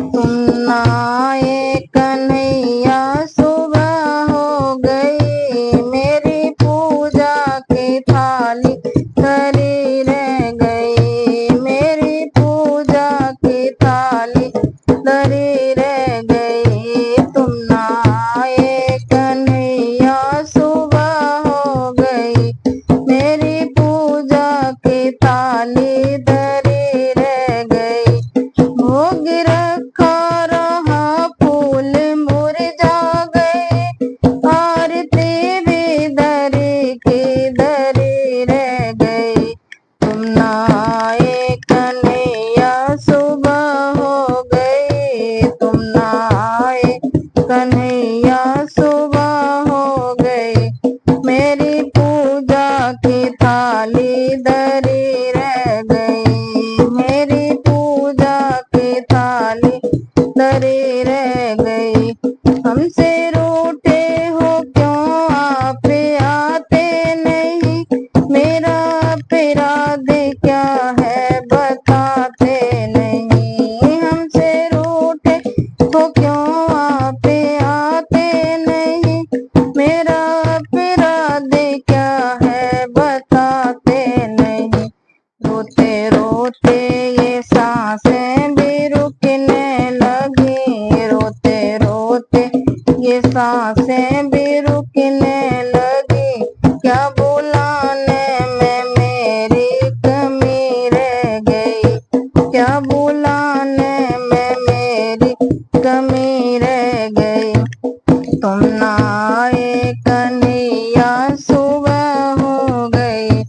तुम ना आए कन्हैया सुबह हो गई, मेरी पूजा की थाली धरी रह गई, मेरी पूजा की थाली धरी रह गई। तुम ना आए कन्हैया सुबह हो गई, मेरी पूजा की थाली धरी रह गई। भोग रखा रहा फूल मुरझा गए, आरती भी धरी की धरी रह गई। तुम ना आए कन्हैया सुबह हो गई, तुम ना आए कन्हैया सुबह हो गई, मेरी पूजा की थाली धरी रह गई, मेरी पूजा की थाली धरी रह गई। हमसे रूठे हो क्यों आप आते नहीं, मेरा अपराध क्या है बताते नहीं। हमसे रूठे हो क्यों आप आते नहीं, मेरा अपराध क्या है बताते नहीं। रोते रोते ये सांसें भी रुकने लगी, रोते रोते ये सांसें भी रुकने लगी। क्या बुलाने में मेरी कमी रह गई, क्या बुलाने में मेरी कमी रह गई। तुम ना आए कन्हैया सुबह हो गई,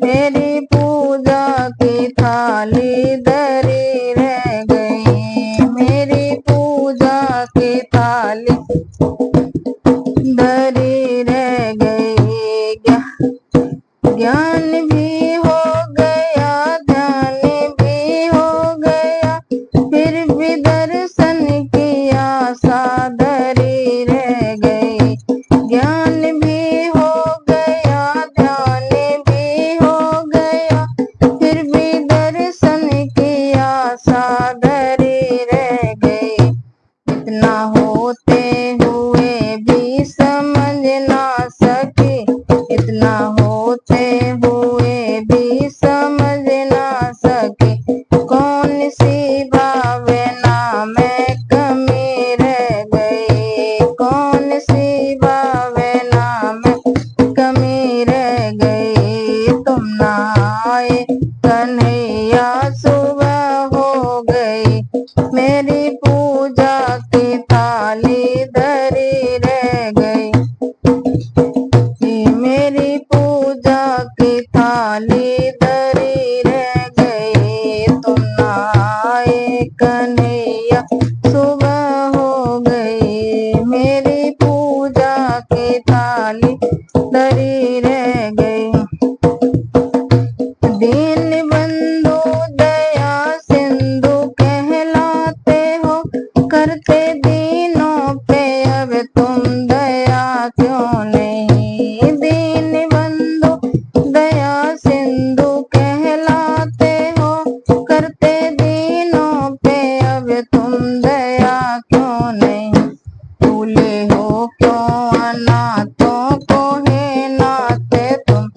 मेरी पूजा की थाली धरी रह गई, मेरी पूजा की थाली धरी रह गई। ज्ञान भी हो गया, ध्यान भी हो गया, फिर भी दर्शन की आशा धरी रह गई। ज्ञान भी हो गया, ध्यान भी हो गया, फिर भी दर्शन की आशा धरी रह गई। इतना होते हुए भी समझ ना सकी, इतना होते हुए भी समझ ना सकी, कौन सी भावना में कमी रह गई, कौन सी भावना में कमी रह गई। तुम ना आए कन्हैया सुबह हो गई, मेरी पूजा की थाली धरी रह गई, मेरी पूजा की थाली धरी रह गई। तुम ना आए कन्हैया सुबह हो गई, मेरी पूजा की थाली धरी रह गई। दीन बंधु दया सिंधु कहलाते हो, करते दीनों पे अब तुम दया क्यों नहीं। दीन बंधु दया सिंधु कहलाते हो, करते दीनों पे अब तुम दया क्यों नहीं। भूले हो क्यों अनाथों को हे नाथ तुम,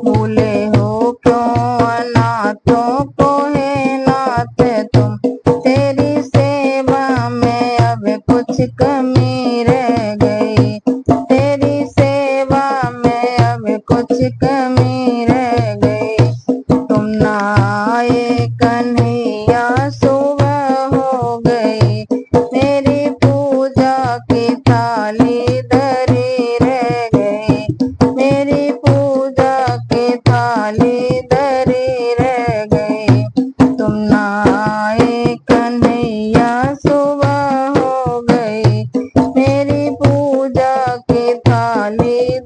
भूले हो क्यों अनाथों को हे नाथ तुम। तेरी सेवा में अब कुछ कमी रह गई, तेरी सेवा में अब कुछ कमी रह गई। तुम ना आए कन्हैया सुबह हो गई, मेरी पूजा की थाली धरी रह गई, मेरी पूजा की थाली धरी रह गई। तुम ना आए कन्हैया सुबह हो गई, मेरी पूजा की थाली